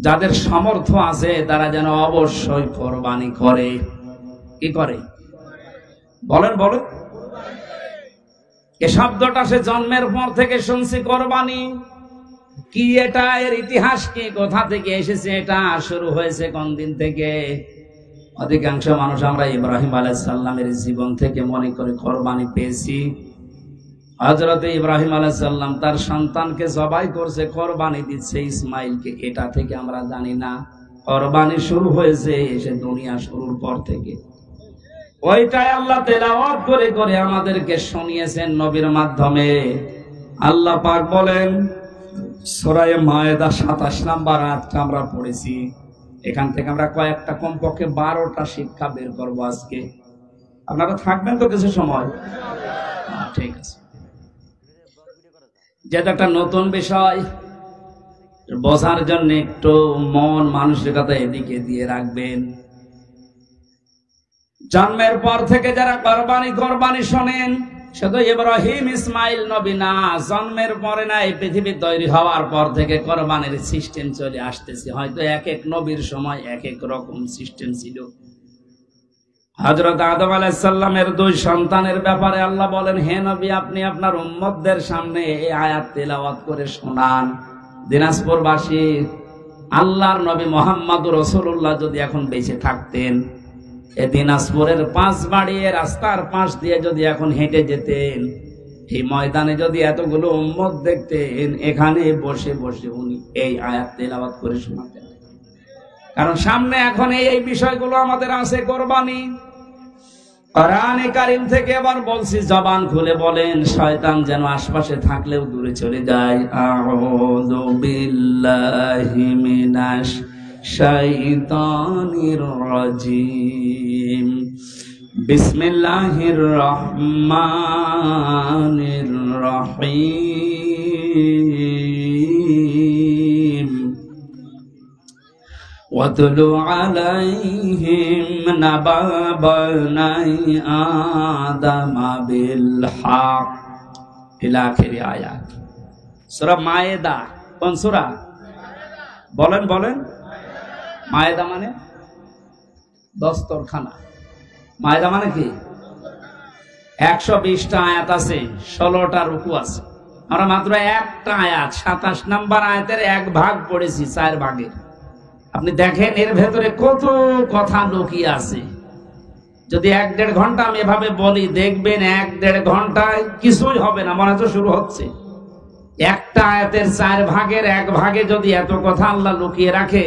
যাদের সামর্থ্য আছে তারা যেন অবশ্যই কোরবানি করে। কি করে বলেন বলেন? এ শব্দটা সে জন্মের পর থেকে শুনছি, কোরবানি কি, এটা এর ইতিহাস কি, কোথা থেকে এসেছে, এটা শুরু হয়েছে কোন দিন থেকে? অধিকাংশ মানুষ আমরা ইব্রাহিম আলাইহিস সালামের জীবন থেকে মনে করে কোরবানি পেয়েছি। হযরত ইব্রাহিম আলাইহিস সালাম তার সন্তানকে জবাই করছে, কোরবানি দিচ্ছে ইসমাইলকে, এটা থেকে আমরা জানি না। কোরবানি শুরু হয়েছে এসে দুনিয়া শুরুর পর থেকে। ওইটাই আল্লাহ তেলাওয়াত করে করে আমাদেরকে শুনিয়েছেন নবীর মাধ্যমে। আল্লাহ পাক বলেন সূরা মায়েদা 27 নম্বর আয়াতটা আমরা পড়েছি। এখান থেকে আমরা কয়েকটা, কমপক্ষে 12টা শিক্ষা বের করবো আজকে। আপনারা থাকবেন তো কিছু সময়? ঠিক আছে। যেটা একটা নতুন বিষয়, বোঝার জন্য একটু মন মানসিকতা এদিকে দিয়ে রাখবেন। জন্মের পর থেকে যারা কোরবানি শোনেন, শুধু ইব্রাহিম ইসমাইল নবী না, জন্মের পরে না, এই পৃথিবী তৈরি হওয়ার পর থেকে কোরবানির সিস্টেম চলে আসতেছে। হয়তো এক এক নবীর সময় এক এক রকম সিস্টেম ছিল। হযরত আদম আলাইহিস সালামের 2 সন্তানের ব্যাপারে আল্লাহ বলেন, হে নবী, আপনি আপনার উম্মতদের সামনে এই আয়াত তেলাওয়াত করে শোনান। দিনাজপুরবাসী, আল্লাহর নবী মুহাম্মদুর রাসূলুল্লাহ যদি এখন বেঁচে থাকতেন, এই দিনাজপুরের 5 বাড়িয়ে রাস্তার পাশ দিয়ে যদি এখন হেঁটে যেতেন, এই ময়দানে যদি এতগুলো উম্মত দেখতেন, এখানে বসে বসে উনি এই আয়াত তেলাওয়াত করে শোনাতেন। কারণ সামনে এখন এই বিষয়গুলো আমাদের আছে, কোরবানি। কোরআনে কারীম থেকে আবার বলছি, জবান খুলে বলেন, শয়তান যেন আশপাশে থাকলেও দূরে চলে যায়। আউযু বিল্লাহি মিনাশ শাইতানির রাজিম। বিসমিল্লাহির রহমানির রহিম। ওয়াতলু আলাইহিম নাবা বানাই আদম বিল হক ইলা আখিরি আয়াত। সূরা মায়েদা। কোন সূরা? বলেন বলেন। মায়েদা মানে দস্তরখানা। মায়েদা মানে কি? 120টা আয়াত আছে, 16টা রুকু আছে। আমরা মাত্র একটা আয়াত 27 নম্বর আয়াতের 1 ভাগ পড়েছি 4 ভাগের। আপনি দেখেন এর ভেতরে কত কথা লুকিয়ে আছে। যদি 1-1.5 ঘন্টা আমি এভাবে বলি, দেখবেন 1-1.5 ঘন্টায় কিছুই হবে না, মনে হচ্ছে শুরু হচ্ছে। একটা আয়াতের 4 ভাগের 1 ভাগে যদি এত কথা আল্লাহ লুকিয়ে রাখে,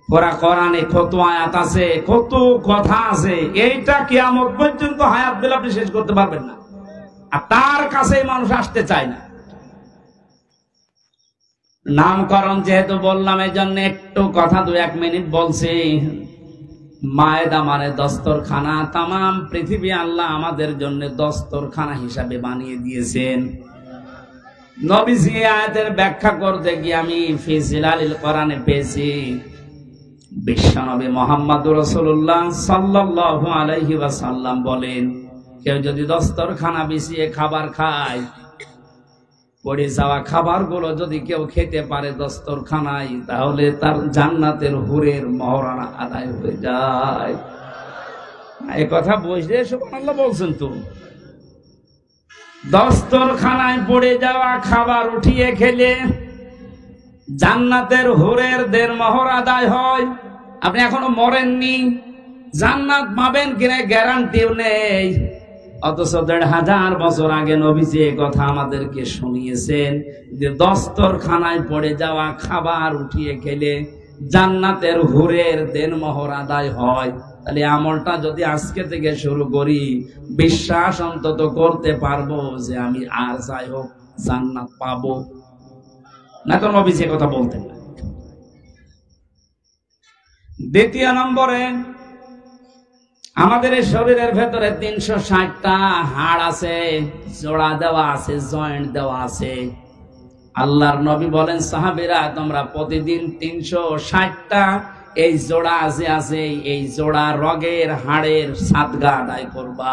পুরা কোরআনে কত আয়াত আছে, কত কথা আছে, এইটা কিয়ামত পর্যন্ত হায়াত বেলা আপনি শেষ করতে পারবেন না। আর তার কাছে মানুষ আসতে চায় না। নামকরণ যেহেতু বললাম, এই জন্য একটু কথা 2-1 মিনিট বলছি। মায়েদা মানে দস্তরখানা। তামাম পৃথিবী আল্লাহ আমাদের জন্য দস্তরখানা হিসাবে বানিয়ে দিয়েছেন। নবীজি আয়াতের ব্যাখ্যা করতে গিয়ে আমি ফি জিলালিল কোরআনে পেয়েছি, বিশ্বনবী মুহাম্মদুর রাসূলুল্লাহ সাল্লাল্লাহু আলাইহি ওয়াসাল্লাম বলেন, কেউ যদি দস্তরখানা বিছিয়ে খাবার খায়, পড়ে যাওয়া খাবারগুলো যদি কেউ খেতে পারে দস্তরখানায়, তাহলে তার জান্নাতের হুরের মহরানা আদায় হয়ে যায়। এই কথা বুঝলে সুবহানাল্লাহ বলছেন তো? দস্তরখানায় পড়ে যাওয়া খাবার উঠিয়ে খেলে জান্নাতের হুরের দেড়মোহর আদায় হয়। আপনি এখনো মরেননি, জান্নাত পাবেন কিনা গ্যারান্টিও নেই। অথচ 1500 বছর আগে নবীজি এই কথা আমাদেরকে শুনিয়েছেন যে দস্তরখানায় পড়ে যাওয়া খাবার উঠিয়ে খেলে জান্নাতের হুরের দেনমোহর আদায় হয়। তাহলে আমলটা যদি আজকে থেকে শুরু করি, বিশ্বাস অন্তত করতে পারবো যে আমি আর যাই হোক জান্নাত পাবো। না তো নবীজি কথা বলতেন না। দ্বিতীয় নম্বরে, আমাদের এই শরীরের ভেতরে 360টা হাড় আছে, জোড়া দেওয়া আছে, জয়েন্ট দেওয়া আছে। আল্লাহর নবী বলেন, সাহাবীরা তোমরা প্রতিদিন 360টা এই জোড়া আছে এই জোড়া রগের হাড়ের সাদগা আদায় করবা।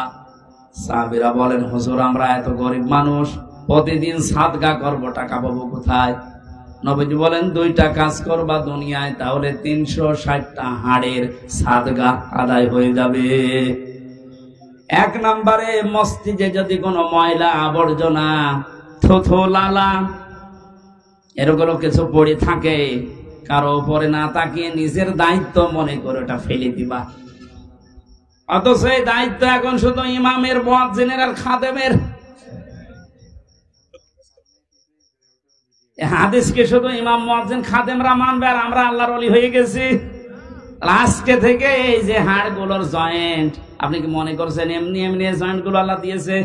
সাহাবীরা বলেন, হুজুর আমরা এত গরিব মানুষ, প্রতিদিন সাদগা করবো, টাকা পাবো কোথায়? নবীজি বলেন দুইটা কাজ করবা দুনিয়ায়, তাহলে 360টা হাড়ের সাদগা আদায় হয়ে যাবে। এক নম্বরে মসজিদে যদি কোনো ময়লা আবর্জনা থুথু লালা এরকম কিছু পড়ে থাকে, কারো উপরে না তাকিয়ে নিজের দায়িত্ব মনে করে ওটা ফেলে দিবা। অথচ এই দায়িত্ব এখন শুধু ইমামের, মুয়াজ্জিনের আর খাদেমের। হাদিসকে শুধু ইমাম, মুয়াজ্জিন, খাদেমরা মানবে আর আমরা আল্লাহর ওলি হয়ে গেছি। আজকে থেকে এই যে হাড়গুলোর জয়েন্ট, আপনি কি মনে করছেন এমনি এমনি জয়েন্ট গুলো আল্লাহ দিয়েছে?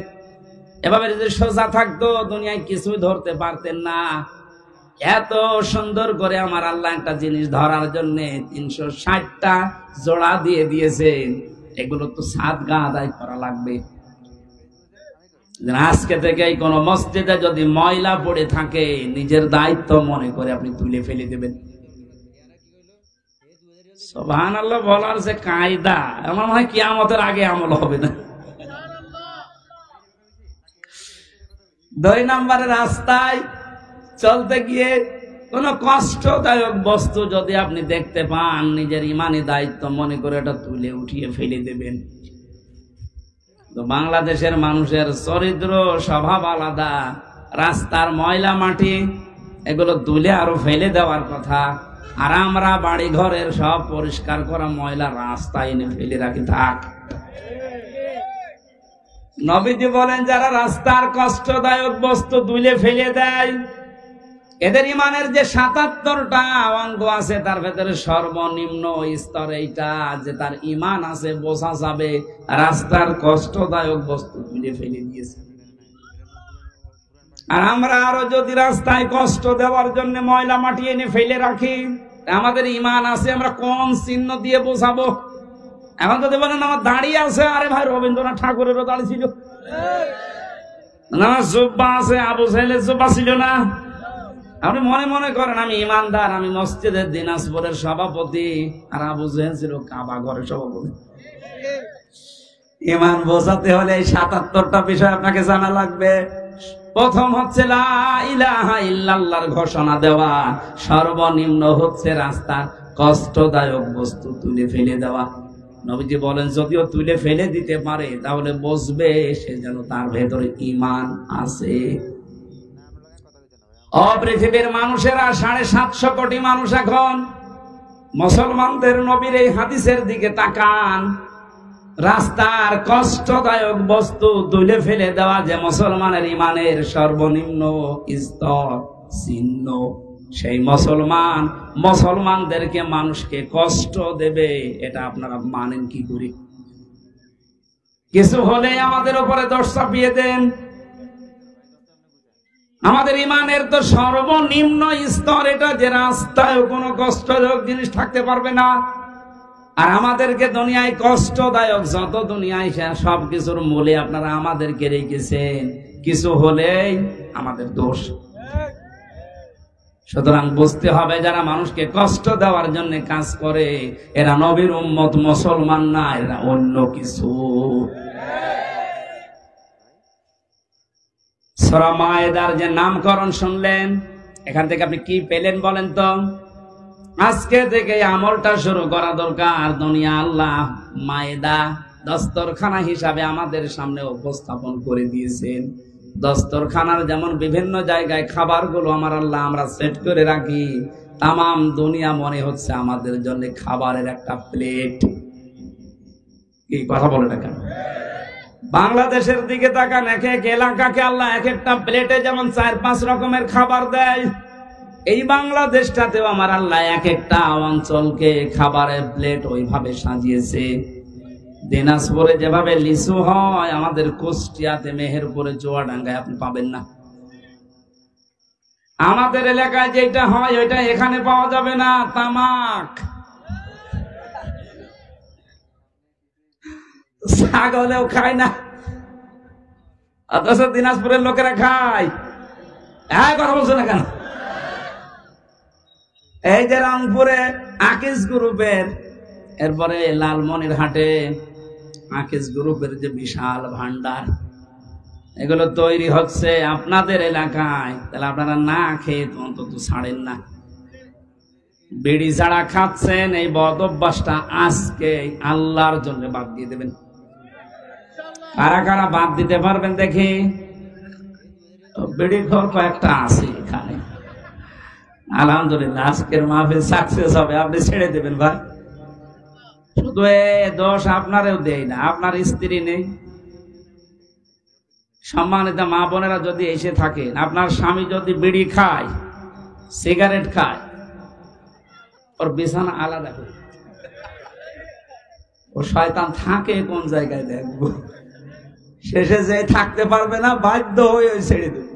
এভাবে যদি সোজা থাকতো দুনিয়ায় কিছুই ধরতে পারতেন না। এত সুন্দর করে আমার আল্লাহ একটা জিনিস ধরার জন্য 360টা জোড়া দিয়ে দিয়েছেন। এগুলো তো সাদগা আদায় করা লাগবে। আজকে থেকে কোন মসজিদে যদি ময়লা পড়ে থাকে, নিজের দায়িত্ব মনে করে আপনি তুলে ফেলে দেবেন। সুবহানাল্লাহ বলার যে কায়দা, আমার মনে হয় কিয়ামতের আগে আমল হবে না। 2 নম্বরে রাস্তায় চলতে গিয়ে কোন কষ্টদায়ক বস্তু যদি আপনি দেখতে পান, নিজের ইমানি দায়িত্ব মনে করে এটা তুলে উঠিয়ে ফেলে দেবেন। তো বাংলাদেশের মানুষের চরিত্র স্বভাব আলাদা। রাস্তার ময়লা মাটি এগুলো তুলে আরো ফেলে দেওয়ার কথা, আর আমরা বাড়ি ঘরের সব পরিষ্কার করা ময়লা রাস্তায় এনে ফেলে রাখি থাক। নবীজি বলেন যারা রাস্তার কষ্টদায়ক বস্তু তুলে ফেলে দেয়, এদের ইমানের যে 77টা অঙ্গ আছে তার ভেতরে সর্বনিম্ন স্তর এইটা, যে তার ইমান আছে, বোঝা যাবে রাস্তার কষ্টদায়ক বস্তু তুলে ফেলে দিয়েছে। আর আমরা আরো যদি রাস্তায় কষ্ট দেওয়ার জন্য ময়লা মাটি এনে ফেলে রাখি, আমাদের ইমান আছে আমরা কোন চিহ্ন দিয়ে বোঝাবো? এখন যদি বলেন আমার দাঁড়িয়ে আছে, আরে ভাই রবীন্দ্রনাথ ঠাকুরেরও দাঁড়িয়ে ছিল না, জুব্বা আছে, আবু সাহেলের জুব্বা ছিল না। আপনি মনে মনে করেন আমি ইমানদার, আমি মসজিদের দিনাজপুরের সভাপতি, আর আবু জাহেল ছিল কাবা ঘরের সভাপতি। ইমান বোঝাতে হলে এই 77টা বিষয় আপনাকে জানা লাগবে। প্রথম হচ্ছে লা ইলাহা ইল্লাল্লাহর ঘোষণা দেওয়া, সর্বনিম্ন হচ্ছে রাস্তার কষ্টদায়ক বস্তু তুলে ফেলে দেওয়া। নবীজি বলেন যদিও তুলে ফেলে দিতে পারে, তাহলে বুঝবে সে যেন তার ভেতরে ঈমান আছে। পৃথিবীর মানুষেরা 750 কোটি মানুষ এখন মুসলমানদের নবীর এই হাদিসের দিকে তাকান। রাস্তার কষ্টদায়ক বস্তু তুলে ফেলে দেওয়া যে মুসলমানের ইমানের সর্বনিম্ন স্তর চিহ্ন, সেই মুসলমান মুসলমানদেরকে মানুষকে কষ্ট দেবে, এটা আপনারা মানেন কি করে? কিছু হলে আমাদের উপরে দোষ চাপিয়ে দেন। আমাদের ইমানের তো সর্বনিম্ন স্তর এটা, যে রাস্তায় কোনো কষ্টদায়ক জিনিস থাকতে পারবে না। আর আমাদেরকে দুনিয়ায় কষ্টদায়ক যত দুনিয়ায় সব কিছুর মূলে আপনারা আমাদেরকে রেখেছেন, কিছু হলেই আমাদের দোষ। সুতরাং বুঝতে হবে যারা মানুষকে কষ্ট দেওয়ার জন্য কাজ করে এরা নবীর উম্মত, মুসলমান না, এরা অন্য কিছু। সূরা মায়েদার যে নামকরণ শুনলেন, এখান থেকে আপনি কি পেলেন বলেন তো? আজকে থেকে আমলটা শুরু করা দরকার। দুনিয়া আল্লাহ মায়েদা দস্তরখানা হিসাবে আমাদের সামনে উপস্থাপন করে দিয়েছেন। দস্তরখানার যেমন বিভিন্ন জায়গায় খাবারগুলো আমার আল্লাহ আমরা সেট করে রাখি, তামাম দুনিয়া মনে হচ্ছে আমাদের জন্য খাবারের একটা প্লেট। কি কথা বলে না কেন? বাংলাদেশের দিকে তাকান, এক এক এলাকাকে আল্লাহ এক একটা প্লেটে যেমন 4-5 রকমের খাবার দেয়, এই বাংলাদেশটাতেও আমার আল্লাহ এক একটা অঞ্চলকে খাবারের প্লেট ওইভাবে সাজিয়েছে। দিনাজপুরে যেভাবে লিচু হয়, আমাদের কুষ্টিয়াতে, মেহেরপুরে, চুয়াডাঙ্গায় আপনি পাবেন না। আমাদের এলাকায় যেটা হয় ওইটা এখানে পাওয়া যাবে না, তামাক। ছাগলেও খায় না, অথচ দিনাজপুরের লোকেরা খায়। কথা বলছে না কেন? এই যে রংপুরে আকিজ গ্রুপের, এরপরে লালমনিরহাটে আকিজ গ্রুপের যে বিশাল ভান্ডার, এগুলো তৈরি হচ্ছে আপনাদের এলাকায়, তাহলে আপনারা না খেয়ে অন্তত ছাড়েন না। বিড়ি যারা খাচ্ছেন এই বদ অভ্যাসটা আজকে আল্লাহর জন্য বাদ দিয়ে দেবেন। কারা কারা বাদ দিতে পারবেন দেখি? বিড়ি খোর কয়েকটা আছে এখানে, আলহামদুলিল্লাহ আজকের মাহফিল সাকসেস হবে, আপনি ছেড়ে দেবেন ভাই। শুধু দোষ আপনারও দেয় না, আপনার স্ত্রী নেই। সম্মানিত মা বোনেরা যদি এসে থাকেন, আপনার স্বামী যদি বিড়ি খায়, সিগারেট খায়, ওর বিছানা আলাদা করে, ও শয়তান থাকে কোন জায়গায় দেখবো, শেষে যে থাকতে পারবে না, বাধ্য হয়ে ওই ছেড়ে দেবে।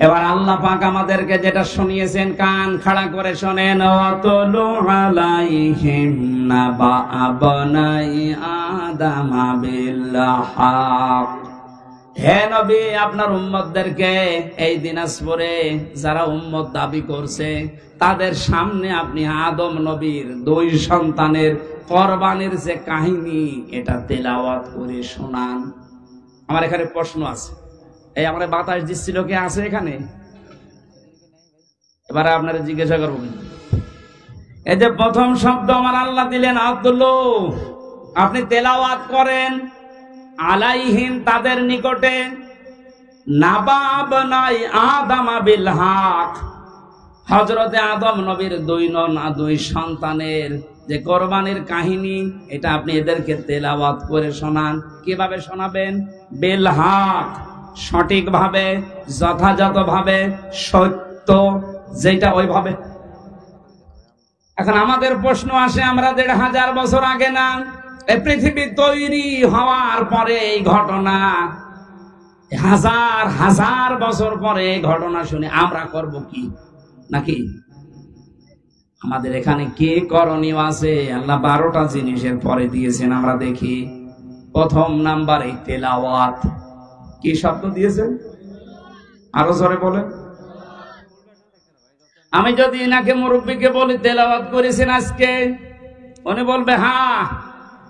এবার আল্লাহ পাক আমাদেরকে যেটা শুনিয়েছেন কান খাড়া করে শোনেন। ওয়াতলু আলাইহিম নাবা আবনাই আদম বিল হক। হে নবী, আপনার উম্মতদেরকে এই দিনাজপুরে যারা উম্মত দাবি করছে তাদের সামনে আপনি আদম নবীর 2 সন্তানের কোরবানির যে কাহিনী এটা তেলাওয়াত করে শোনান। আমার এখানে প্রশ্ন আছে, এই আমরা বাতাস দিচ্ছিল কে আছে এখানে? এবারে আপনারা জিজ্ঞাসা করবেন, এই যে প্রথম শব্দ আমার আল্লাহ দিলেন আব্দুল্লাহ, আপনি তেলাওয়াত করেন আলাইহিম তাদের নিকটে, নাবা আবনাই আদম বিল হক, হযরতে আদম নবীর 2 সন্তানের যে কোরবানির কাহিনী এটা আপনি এদেরকে তেলাওয়াত করে শোনান। কিভাবে শোনাবেন? বিল হক, সঠিকভাবে, যথাযথভাবে, সত্য যেটা ওইভাবে। এখন আমাদের প্রশ্ন আসে, আমরা 1500 বছর আগে না, এই পৃথিবী তৈরি হওয়ার পরে এই ঘটনা, হাজার হাজার বছর পরে এই ঘটনা শুনে আমরা করব কি? নাকি আমাদের এখানে কি করণীয় আছে? আল্লাহ 12টা জিনিসের পরে দিয়েছেন, আমরা দেখি। প্রথম নাম্বারে তেলাওয়াত। কি শব্দ দিয়েছেন? আরো জোরে বলেন। আমি যদি এনাকে মুরব্বীকে বলি তেলাওয়াত করেছেন আজকে, উনি বলবে হ্যাঁ।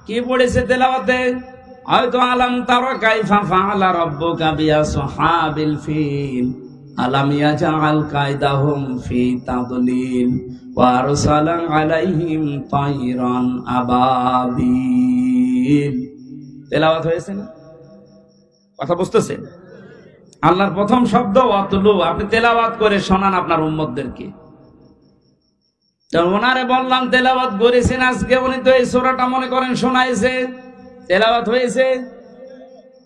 কি পড়েছে তেলাওয়াতে? হয়তো আলাম তারা কাইফা ফাআলা রাব্বুকা বিআসহাবিল ফিল আলাম ইয়াজআল কায়দাহুম ফি তাদলিল ওয়া আরসালা আলাইহিম তায়রান আবাবিল। তেলাওয়াত হয়েছে না? কথা বুঝতেছেন? আল্লাহর প্রথম শব্দ ওয়াতলু, আপনি তেলাওয়াত করে শোনান আপনার উম্মতদেরকে। ওনারে বললাম তেলাওয়াত করেছেন আজকে, উনি তো এই সূরাটা মনে করেন শোনাইছে, তেলাওয়াত হয়েছে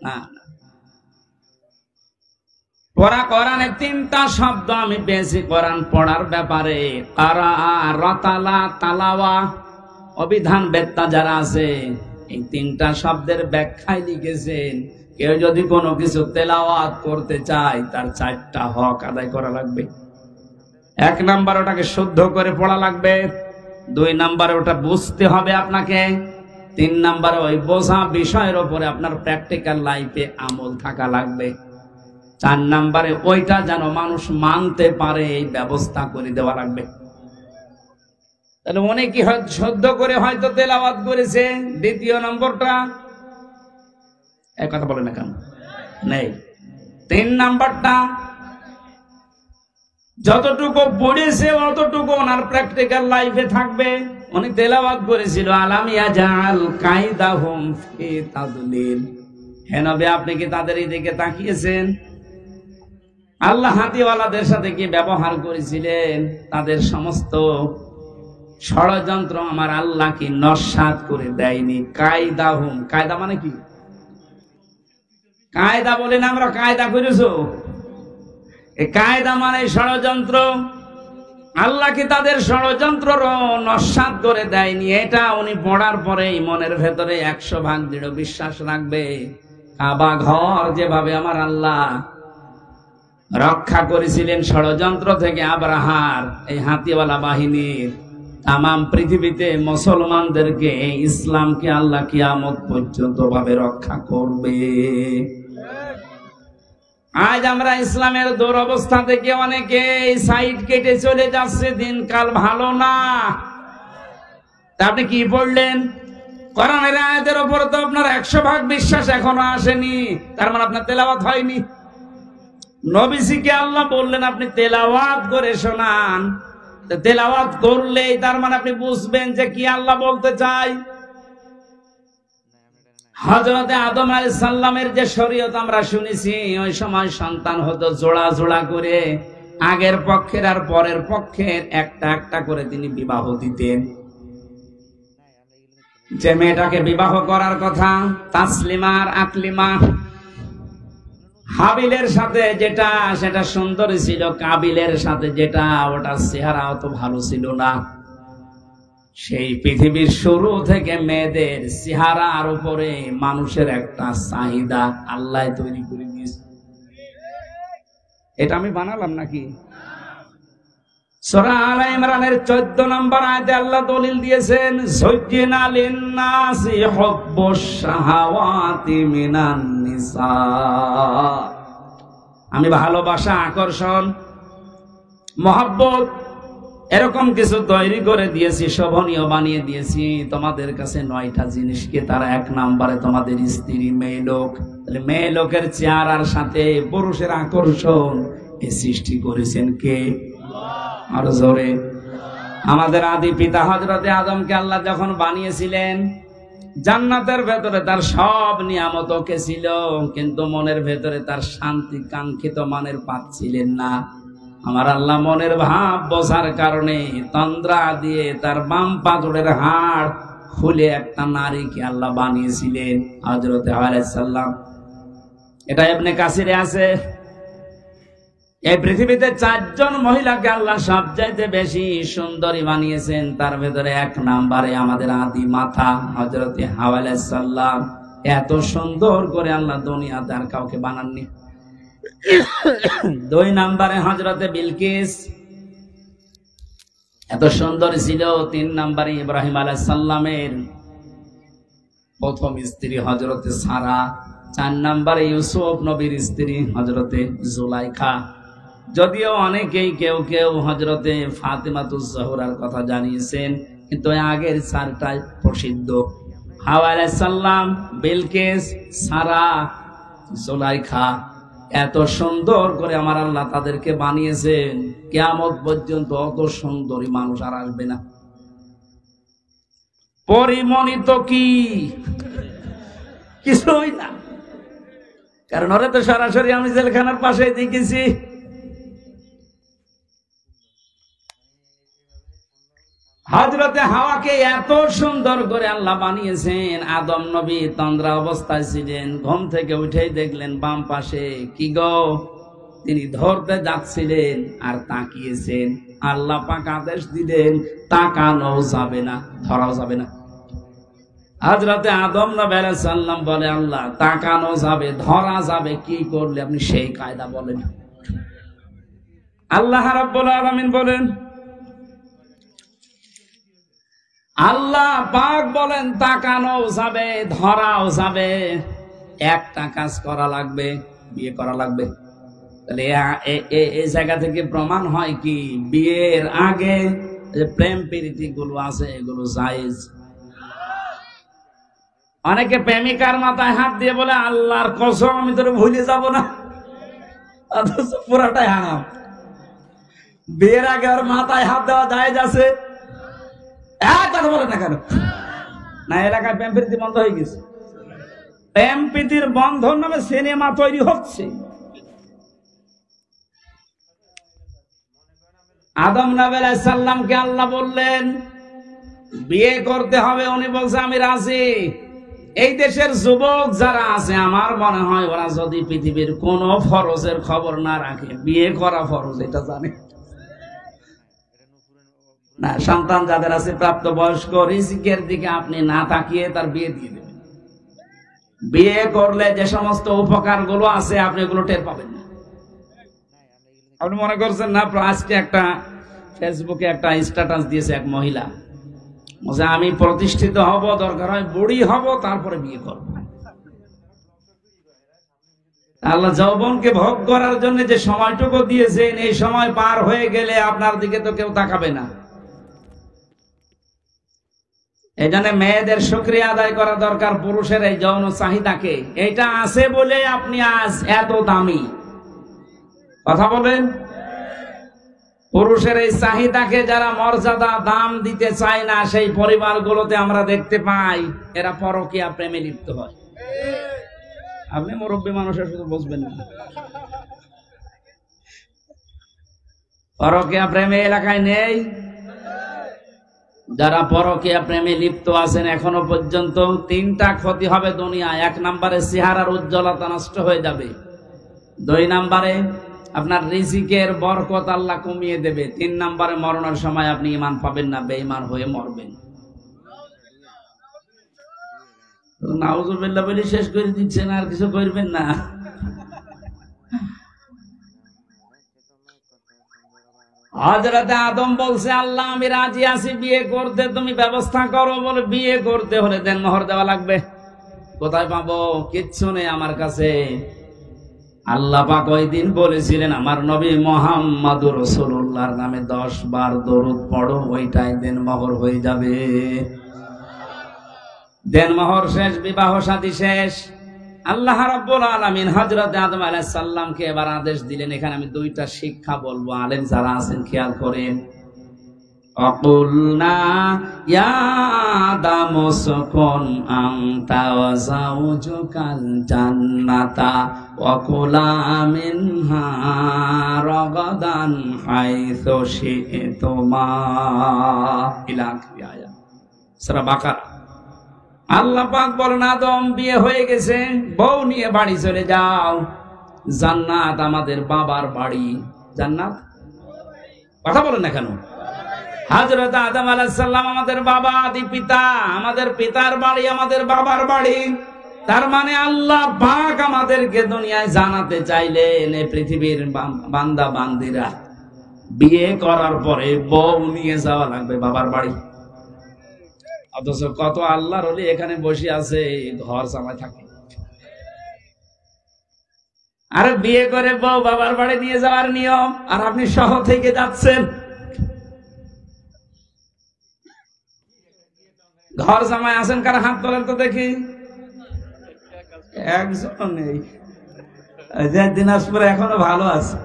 না? কোরআনে 3টা শব্দ আমি পেয়েছি কোরআন পড়ার ব্যাপারে, কারা, রাতালা, তালাওয়া। অভিধান বেত্তা যারা আছে এই 3টা শব্দের ব্যাখ্যায় লিখেছেন, কেউ যদি কোনো কিছু তেলাওয়াত করতে চায় তার 4টা হক আদায় করা লাগবে। 1 নাম্বার ওটাকে শুদ্ধ করে পড়া লাগবে, 2 নাম্বারে ওটা বুঝতে হবে আপনাকে, 3 নাম্বারে ওই বোঝা বিষয়ের উপরে আপনার প্র্যাকটিক্যাল লাইফে আমল থাকা লাগবে, 4 নাম্বারে ওইটা যেন মানুষ মানতে পারে এই ব্যবস্থা করে দেওয়া লাগবে। তাহলে অনেকে শুদ্ধ করে হয়তো তেলাওয়াত করেছে। 2য় নম্বরটা এক কথা বলে না কেন নেই। 3 নাম্বারটা যতটুকু পড়েছে অতটুকু ওনার প্র্যাকটিক্যাল লাইফে থাকবে। উনি তেলাওয়াত করেছিল আলাম ইয়াজআল কায়দাহুম ফি তাদলিল। হে নবী, আপনি কি তাদের এই দিকে তাকিয়েছেন? আল্লাহ হাতিওয়ালাদের সাথে কি ব্যবহার করেছিলেন? তাদের সমস্ত ষড়যন্ত্র আমার আল্লাহ কি নস্যাৎ করে দেয়নি? কায়দাহুম, কায়দা মানে কি? কায়দা বলে না আমরা কায়দা করেছো, এই কায়দা মানে ষড়যন্ত্র। আল্লাহ কি তাদের ষড়যন্ত্র নস্যাৎ করে দেয়নি? এটা উনি পড়ার পরেই মনের ভেতরে 100% দৃঢ় বিশ্বাস রাখবে। কাবা ঘর যেভাবে আমার আল্লাহ রক্ষা করেছিলেন ষড়যন্ত্র থেকে আব্রাহার এই হাতিওয়ালা বাহিনীর, তামাম পৃথিবীতে মুসলমানদেরকে, ইসলামকে আল্লাহ কিয়ামত পর্যন্ত ভাবে রক্ষা করবে। আজ আমরা ইসলামের দুরবস্থা থেকে অনেকে সাইড কেটে চলে যাচ্ছে, দিনকাল ভালো না। তা আপনি কি পড়লেন? কোরআনের আয়াতের উপর তো আপনার 100% বিশ্বাস এখনো আসেনি, তার মানে আপনার তেলাওয়াত হয়নি। নবীজিকে আল্লাহ বললেন আপনি তেলাওয়াত করে শোনান, তেলাওয়াত করলেই তার মানে আপনি বুঝবেন যে কি আল্লাহ বলতে চায়। হযরতে আদম আলাইহিস সালামের যে শরীয়ত আমরা শুনেছি, ওই সময় সন্তান হতো জোড়া জোড়া করে, আগের পক্ষের আর পরের পক্ষের একটা একটা করে তিনি বিবাহ দিতেন। যে মেয়েটাকে বিবাহ করার কথা, তাসলিমা আর আকলিমা, হাবিলের সাথে যেটা সেটা সুন্দরী ছিল, কাবিলের সাথে যেটা ওটা চেহারা অত ভালো ছিল না। সেই পৃথিবীর শুরু থেকে মেয়েদের চেহারার উপরে মানুষের একটা চাহিদা আল্লাহ তৈরি করে দিয়েছে। এটা আমি বানালাম নাকি? সূরা আলে ইমরানের 14 নম্বর আয়াতে আল্লাহ দলিল দিয়েছেন, যুজ্জিনা লিন-নাসি হুব্বুশ শাহাওয়াতি মিনান নিসা। আমি ভালোবাসা, আকর্ষণ, মহব্বত এরকম কিছু তৈরি করে দিয়েছি, শোভনীয় বানিয়ে দিয়েছি তোমাদের কাছে 9টা জিনিসকে। তারা 1 নম্বরে তোমাদের স্ত্রী, মেয়ে লোক। তাহলে মেয়ে লোকের চেহারার সাথে পুরুষের আকর্ষণ এ সৃষ্টি করেছেন কে? আর জোরে। আমাদের আদি পিতা হযরতে আদমকে আল্লাহ যখন বানিয়েছিলেন, জান্নাতের ভেতরে তার সব নিয়ামত ওকে ছিল, কিন্তু মনের ভেতরে তার শান্তি কাঙ্ক্ষিত মানের পাচ্ছিলেন না। আমার আল্লাহ মনের ভাব বোঝার কারণে তন্দ্রা দিয়ে তার বাম পাজরের হাড় খুলে একটা নারীকে আল্লাহ বানিয়েছিলেন, হযরতে হাওয়া আলাইহিস সালাম। এটা ইবনে কাসিরে আছে। এই পৃথিবীতে 4 জন মহিলাকে আল্লাহ সবচাইতে বেশি সুন্দরী বানিয়েছেন, তার ভেতরে 1 নম্বরে আমাদের আদি মাতা হযরতে হাওয়া আলাইহিস সালাম। এত সুন্দর করে আল্লাহ দুনিয়াতে আর কাউকে বানাননি। 2 নম্বরে হযরতে বিলকিস, এত সুন্দর ছিল। 3 নম্বরে ইব্রাহিম আলাইহিস সালামের প্রথম স্ত্রী হযরতে সারা। 4 নম্বরে ইউসুফ নবীর স্ত্রী হযরতে জুলাইখা। যদিও অনেকেই কেউ কেউ হযরতে ফাতেমাতুজ জোহরার কথা জানিয়েছেন, কিন্তু আগের 4টাই প্রসিদ্ধ। হাওয়া আলাইহিস সালাম, বিলকিস, সারা, জুলাইখা। এত সুন্দর করে আমার আল্লাহ তাদেরকে বানিয়েছেন, কিয়ামত পর্যন্ত অত সুন্দরী মানুষ আর আসবে না। পরিমণিত কি কিছুই না, কারণ ওরা তো সরাসরি আমি জেলখানার পাশে দেখেছি। হযরতে হাওয়াকে এত সুন্দর করে আল্লাহ বানিয়েছেন। আদম নবী তন্দ্রা অবস্থায় ছিলেন, ঘুম থেকে উঠেই দেখলেন বাম পাশে কি গো, তিনি ধরতে যাচ্ছিলেন আর তাকিয়েছেন। আল্লাহ পাক আদেশ দিলেন তাকানো যাবে না, ধরাও যাবে না। হযরতে আদম নবী আলাইহিস সালাম বলে, আল্লাহ তাকানো যাবে, ধরা যাবে, কি করলে আপনি সেই কায়দা বলেন। আল্লাহ রাব্বুল আলামিন বলেন, আল্লাহ পাক বলেন তাকানো যাবে, ধরাও যাবে, একটা কাজ করা লাগবে, বিয়ে করা লাগবে। তাহলে এই জায়গা থেকে প্রমাণ হয় কি, বিয়ের আগে যে প্রেম প্রীতি গুলো আছে এগুলো জায়েজ। অনেকে প্রেমিকার মাথায় হাত দিয়ে বলে, আল্লাহর কসম আমি তোরে ভুলে যাব না, অথচ পুরাটাই হারাম। বিয়ের আগে আর মাথায় হাত দেওয়া জায়েজ আছে? কথা বলে না কেন? না, এলাকায় প্রেম প্রীতি বন্ধ হয়ে গেছে। প্রেম প্রীতির বন্ধন নামে সিনেমা তৈরি হচ্ছে। আদম নবী আলাইহিস সালামকে আল্লাহ বললেন বিয়ে করতে হবে, উনি বলছে আমি রাজি। এই দেশের যুবক যারা আছে, আমার মনে হয় ওরা যদি পৃথিবীর কোন ফরজের খবর না রাখে, বিয়ে করা ফরজ এটা জানে না। সন্তান যাদের আছে প্রাপ্তবয়স্ক, রিজিকের দিকে আপনি না তাকিয়ে তার বিয়ে দিয়ে দেবেন। বিয়ে করলে যে সমস্ত উপকার গুলো আছে আপনি এগুলো টের পাবেন না। আপনি মনে করছেন না, আজকে একটা ফেসবুকে একটা স্ট্যাটাস দিয়েছে এক মহিলা, বলছে আমি প্রতিষ্ঠিত হব, দরকার হয় বুড়ি হব, তারপরে বিয়ে করব। আল্লাহ যৌবনকে ভোগ করার জন্য যে সময়টুকু দিয়েছেন, এই সময় পার হয়ে গেলে আপনার দিকে তো কেউ তাকাবে না। এই জন্য মেয়েদের শুকরিয়া আদায় করা দরকার পুরুষের এই যৌন চাহিদাকে। এটা আছে বলে আপনি আজ এত দামি। কথা বলেন, পুরুষের এই চাহিদাকে যারা মর্যাদা দাম দিতে চায় না, সেই পরিবারগুলোতে আমরা দেখতে পাই এরা পরকীয়া প্রেমে লিপ্ত হয়। আপনি মুরব্বী মানুষের শুধু বুঝবেন না, পরকীয়া প্রেমে এলাকায় নেই। যারা পরকীয়া প্রেমে লিপ্ত আছেন এখনো পর্যন্ত, তিনটা ক্ষতি হবে দুনিয়ায়। 1 নম্বরে চেহারার উজ্জ্বলতা নষ্ট হয়ে যাবে। 2 নম্বরে আপনার রিজিকের বরকত আল্লাহ কমিয়ে দেবে। 3 নম্বরে মরণের সময় আপনি ঈমান পাবেন না, বেঈমান হয়ে মরবেন। নাউজুবিল্লাহ বলে শেষ করে দিচ্ছেন, আর কিছু করবেন না। হযরতে আদম বলছে, আল্লাহ আমি রাজি আছি বিয়ে করতে, তুমি ব্যবস্থা করো। বলে বিয়ে করতে হলে দেনমোহর দেওয়া লাগবে। কোথায় পাবো? কিচ্ছু নেই আমার কাছে। আল্লাহ পাক ওই দিন বলেছিলেন, আমার নবী মুহাম্মদুর রাসূলুল্লাহর নামে 10 বার দরুদ পড়ো, ওইটাই দেনমোহর হয়ে যাবে। দেনমোহর শেষ, বিবাহ শাদী শেষ। আল্লাহ রাব্বুল আলামিন হযরত আদম আলাইহিস সালামকে এবার আদেশ দিলেন। এখানে আমি 2টা শিক্ষা বলবো, আলেম যারা আছেন খেয়াল করেন। অকুলনা ইয়া আদম উসকুন আনতা ওয়া যাওজুকাল জান্নাতা ওয়া কুলা মিনহা রাগাদান হাইসু শি'তুমা। ইলা আখির আয়াত, সূরা বাকারা। আল্লাহ পাক বলেন, আদম বিয়ে হয়ে গেছে, বউ নিয়ে বাড়ি চলে যাও। জান্নাত আমাদের বাবার বাড়ি। জান্নাত কথা বলেন না কেন? হযরত আদম আলাইহিস সালাম আমাদের বাবা, আদি পিতা। আমাদের পিতার বাড়ি আমাদের বাবার বাড়ি। তার মানে আল্লাহ পাক আমাদেরকে দুনিয়ায় জানাতে চাইলেন, এই পৃথিবীর বান্দা বান্দিরা বিয়ে করার পরে বউ নিয়ে যাওয়া লাগবে বাবার বাড়ি। অথচ কত আল্লাহর ওলি এখানে বসে আছে, ঘর জামাই থাকে। আর বিয়ে করে বউ বাবার বাড়ি নিয়ে যাওয়ার নিয়ম, আর আপনি সহ থেকে যাচ্ছেন। ঘর জামাই আছেন কারা? হাত তোলেন তো দেখি। একজন নেই। দিনাজপুরে এখনো ভালো আছে।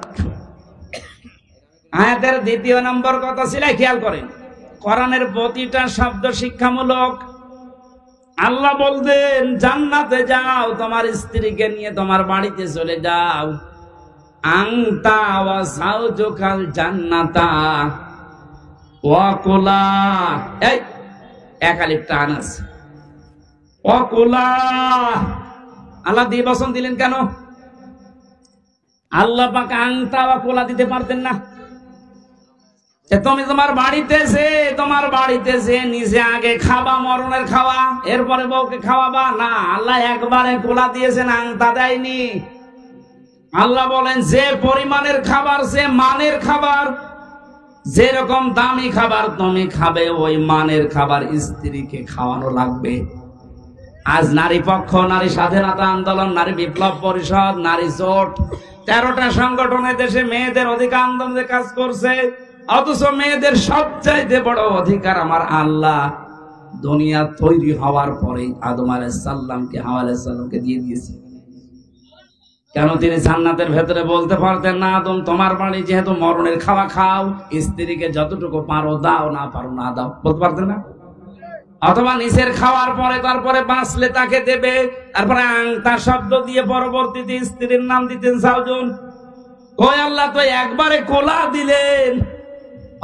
আয়াতের 2 নম্বর কথা ছিল, খেয়াল করেন। কোরআনের প্রতিটা শব্দ শিক্ষামূলক। আল্লাহ বলতেন, জান্নাতে যাও, তোমার স্ত্রীকে নিয়ে তোমার বাড়িতে চলে যাও। আনতা ওয়া যাওজুকাল জান্নাতা ওয়া কুলা। এই এক আলিফ টান আছে। ওয়া কুলা, আল্লাহ দ্বিবচন দিলেন কেন? আল্লাহ পাক আনতা ওয়া কুলা দিতে পারতেন না? তুমি তোমার বাড়িতে যে নিজে আগে খাবা মরণের খাওয়া, এরপরে বউকে খাওয়াবা না। আল্লাহ একবারে কোলা দিয়েছেন, আংতা দেয়নি। আল্লাহ বলেন, যে পরিমাণের খাবার, যে মানের খাবার, যেরকম দামি খাবার তুমি খাবে, ওই মানের খাবার স্ত্রীকে খাওয়ানো লাগবে। আজ নারী পক্ষ, নারী স্বাধীনতা আন্দোলন, নারী বিপ্লব পরিষদ, নারী জোট, 13টা সংগঠনের দেশে মেয়েদের অধিকার আন্দোলনে কাজ করছে। অথচ মেয়েদের সবচাইতে বড় অধিকার আমার আল্লাহ দুনিয়া তৈরি হওয়ার পরে আদম আলাইহিস সালামকে, হাওয়া আলাইহিস সালামকে দিয়ে দিয়েছে। কেন? তিনি জান্নাতের ভেতরে বলতে পারতেন না, আদম তোমার বাড়ি যেহেতু মরণের খাওয়া খাও, স্ত্রীকে যতটুকু পারো দাও, না পারো না দাও, বলতে পারতেন না? অথবা নিচের খাওয়ার পরে তারপরে বাঁচলে তাকে দেবে। তারপরে তার শব্দ দিয়ে পরবর্তীতে স্ত্রীর নাম দিতেন সাউজুন। ওই আল্লাহ তো একবারে কোলা দিলেন।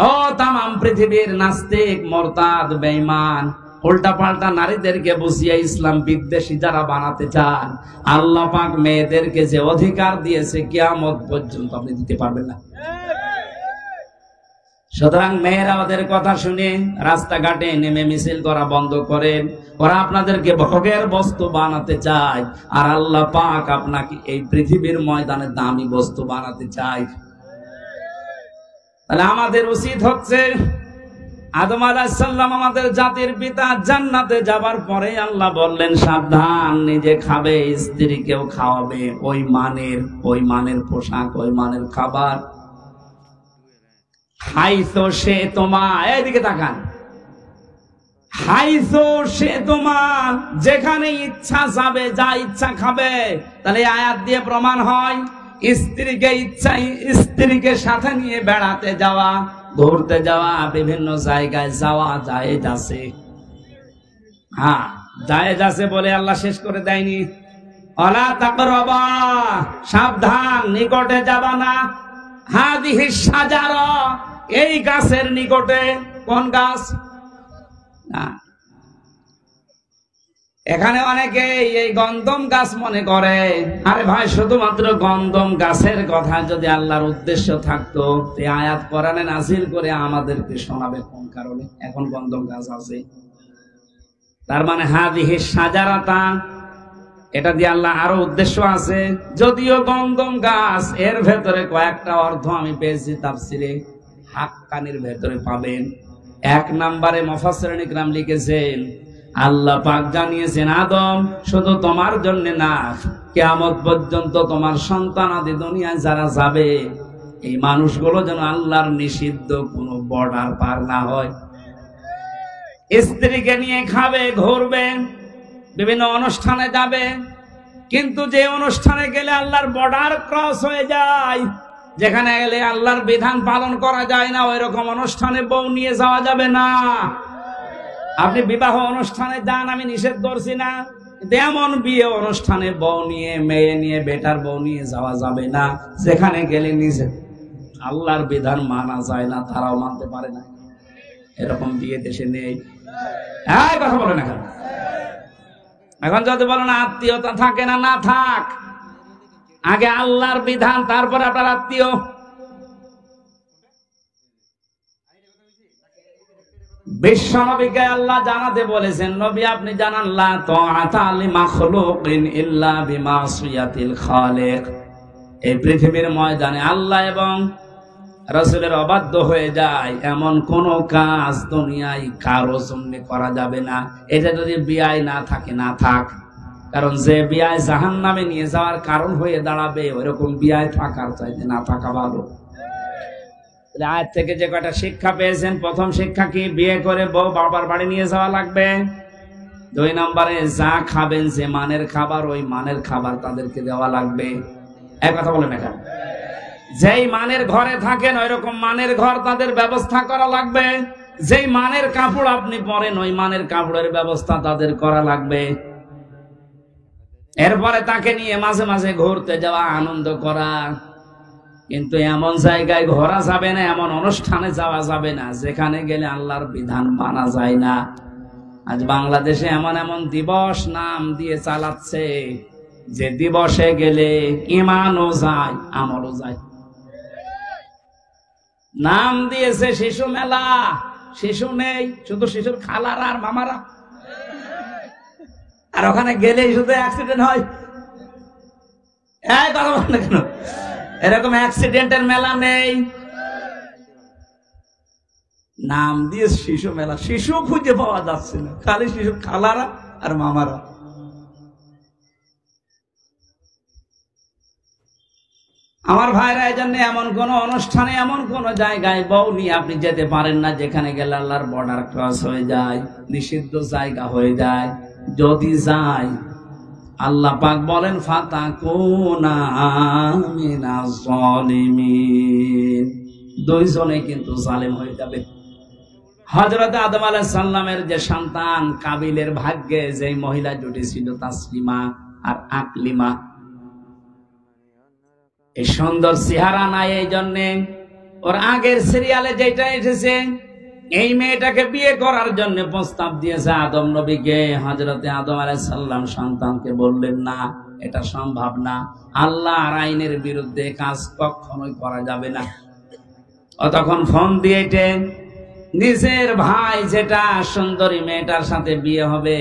ও তামাম পৃথিবীর নাস্তিক, মুরতাদ, বেঈমান, উল্টা পাল্টা নারীদেরকে বসিয়ে ইসলাম বিদ্বেষী যারা বানাতে চান, আল্লাহ পাক মেয়েদেরকে যে অধিকার দিয়েছে কিয়ামত পর্যন্ত আপনি দিতে পারবেন না। সুতরাং মেয়েরা ওদের কথা শুনে রাস্তাঘাটে নেমে মিছিল করা বন্ধ করেন। ওরা আপনাদেরকে ভোগের বস্তু বানাতে চায়, আর আল্লাহ পাক আপনাকে এই পৃথিবীর ময়দানে দামি বস্তু বানাতে চায়। তাহলে আমাদের উচিত হচ্ছে, আদম আলাইহিস সালাম আমাদের জাতির পিতা, জান্নাতে যাবার পরে আল্লাহ বললেন, সাবধান, নিজে খাবে, স্ত্রীকেও খাওয়াবে, ওই মানের পোশাক, ওই মানের খাবার। হাইসু শি'তুমা, এইদিকে তাকান। হাইসো সে তোমার যেখানে ইচ্ছা যাবে, যা ইচ্ছা খাবে। তাহলে আয়াত দিয়ে প্রমাণ হয় স্ত্রীকে সাথে নিয়ে বেড়াতে যাওয়া, ঘুরতে যাওয়া, বিভিন্ন জায়গায় যাওয়া জায়েজ আছে। হ্যাঁ, জায়েজ আছে বলে আল্লাহ শেষ করে দেয়নি। ওয়ালা তাকরাবা, সাবধান, নিকটে যাবা না। হাদিহি শাজারা, এই গাছের নিকটে। কোন গাছ? এখানে অনেকে এই গন্ধম গাছ মনে করে। আরে ভাই, শুধুমাত্র গন্ধম গাছের কথা যদি আল্লাহর উদ্দেশ্য থাকতো, এই আয়াত কোরআনে নাযিল করে আমাদেরকে শোনাবে কোন কারণে এখন গন্ধম গাছ আছে। তার মানে হাদিহি শাজারাতা, এটা দিয়ে আল্লাহ আরো উদ্দেশ্য আছে। যদিও গন্ধম গাছ, এর ভেতরে কয়েকটা অর্থ আমি পেয়েছি তাফসিরে, হাক্কানির ভেতরে পাবেন। 1 নম্বরে মুফাসসিরিন ইকরাম লিখেছেন, আল্লাহ পাক জানিয়েছেন, আদম শুধু তোমার জন্য না, কিয়ামত পর্যন্ত তোমার সন্তানাদি দুনিয়ায় যারা যাবে, এই মানুষগুলো যেন আল্লাহর নিষিদ্ধ কোনো বর্ডার পার না হয়। স্ত্রীকে নিয়ে খাবে, ঘুরবে, বিভিন্ন অনুষ্ঠানে যাবে, কিন্তু যে অনুষ্ঠানে গেলে আল্লাহর বর্ডার ক্রস হয়ে যায়, যেখানে গেলে আল্লাহর বিধান পালন করা যায় না, ওই রকম অনুষ্ঠানে বউ নিয়ে যাওয়া যাবে না। আপনি বিবাহ অনুষ্ঠানে যান, আমি নিষেধ করছি না, এমন বিয়ে অনুষ্ঠানে বউ নিয়ে, মেয়ে নিয়ে, বেটার বউ নিয়ে যাওয়া যাবে না, যেখানে গেলে নিজে আল্লাহর বিধান মানা যায় না, তারাও মানতে পারে না। এরকম বিয়ে দেশে নেই। কথা বলে না। এখন যদি বলেন আত্মীয়তা থাকে না, না থাক, আগে আল্লাহর বিধান, তারপরে আপনার আত্মীয়। বিশ্ব নবীকে আল্লাহ জানাতে বলেছেন, নবী আপনি জানান, লা তাআতা লিমাখলুকিন ইল্লা বিমাসিয়াতিল খালিক। এই পৃথিবীর ময়দানে আল্লাহ এবং রাসূলের অবাধ্য হয়ে যায় এমন কোন কাজ দুনিয়ায় কারো জন্য করা যাবে না। এটা যদি বিয়ায় না থাকে, না থাক, কারণ যে বিয়ায় জাহান্নামে নিয়ে যাওয়ার কারণ হয়ে দাঁড়াবে, ওইরকম বিয়ায় থাকার চাইতে না থাকা ভালো। আয়াত থেকে যে কয়টা শিক্ষা পেয়েছেন, প্রথম শিক্ষা কি? বিয়ে করে বউ বাবার বাড়ি নিয়ে যাওয়া লাগবে। 2 নম্বরে যা খাবেন, যে মানের খাবার, ওই মানের খাবার তাদেরকে দেওয়া লাগবে। এক কথা বলেন, এখন যেই মানের ঘরে থাকেন, ওই রকম মানের ঘর তাদের ব্যবস্থা করা লাগবে। যেই মানের কাপড় আপনি পরেন, ওই মানের কাপড়ের ব্যবস্থা তাদের করা লাগবে। এরপরে তাকে নিয়ে মাঝে মাঝে ঘুরতে যাওয়া, আনন্দ করা। কিন্তু এমন জায়গায় ঘোরা যাবে না, এমন অনুষ্ঠানে যাওয়া যাবে না যেখানে গেলে আল্লাহর বিধান মানা যায় না। আজ বাংলাদেশে এমন এমন দিবস নাম দিয়ে চালাচ্ছে, যে দিবসে গেলে ইমানও যায়, আমলও যায়। নাম দিয়েছে শিশু মেলা, শিশু নেই, শুধু শিশুর খালারা আর মামারা, আর ওখানে গেলেই শুধু অ্যাক্সিডেন্ট হয়। এই কথা বল না কেন? এরকম অ্যাক্সিডেন্টের মেলা নেই, নাম দিয়ে শিশু মেলা। শিশু খুঁজে পাওয়া যাচ্ছে না, খালি শিশুর খালারা আর মামারা। আমার ভাইরা, এই জন্য এমন কোন অনুষ্ঠানে, এমন কোন জায়গায় বউ নিয়ে আপনি যেতে পারেন না যেখানে গেলে আল্লাহর বর্ডার ক্রস হয়ে যায়, নিষিদ্ধ জায়গা হয়ে যায়। যদি যায়, আল্লাহ পাক বলেন, ফাতাকুনা মিনাজ জালিমিন, 2 জনে কিন্তু জালেম হয়ে যাবে। হযরত আদম আলাইহিস সালামের যে সন্তান কাবিলের ভাগ্যে যে মহিলা জুটি ছিল, তাসলিমা আর আকলিমা, এই সুন্দর চেহারা নাই, এই জন্যে ওর আগের সিরিয়ালে যেটা এসেছে, এই মেয়েটাকে বিয়ে করার জন্য প্রস্তাব দিয়েছে আদম নবীকে। হযরতে আদম আলাইহিস সালাম সন্তানকে বললেন, না, এটা সম্ভব না, আল্লাহর আইনের বিরুদ্ধে কাজ কখনোই করা যাবে না। ও তখন ফোন দিয়ে নিজের ভাই, যেটা সুন্দরী মেয়েটার সাথে বিয়ে হবে,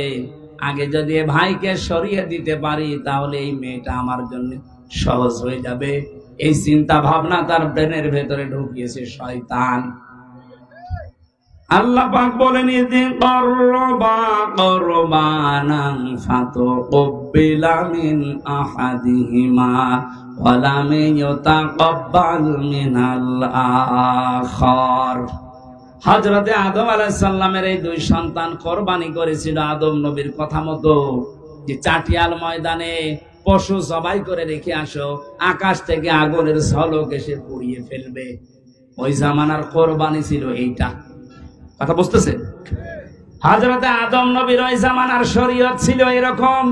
আগে যদি ভাইকে সরিয়ে দিতে পারি, তাহলে এই মেয়েটা আমার জন্য সহজ হয়ে যাবে। এই চিন্তা ভাবনা তার ব্রেনের ভেতরে ঢুকিয়েছে শয়তান। আল্লাহ পাক বলেন, ইযি ক্বাররাবা কুরবানান ফাতুকবিলা মিন আহাদিহিমা ওয়া লাম ইউতাকাব্বাল মিনাল আখার। হযরতে আদম আলাইহিস সালামের এই দুই সন্তান কোরবানি করেছিল আদম নবীর কথা মতো, যে চাটিয়াল ময়দানে পশু জবাই করে রেখে আসো, আকাশ থেকে আগুনের ঝলক এসে পুড়িয়ে ফেলবে। ওই জামানার কোরবানি ছিল এইটা। কথা বুঝতেছেন? হযরতে আদম নবীর ওই জামানার শরীয়ত ছিল এরকম,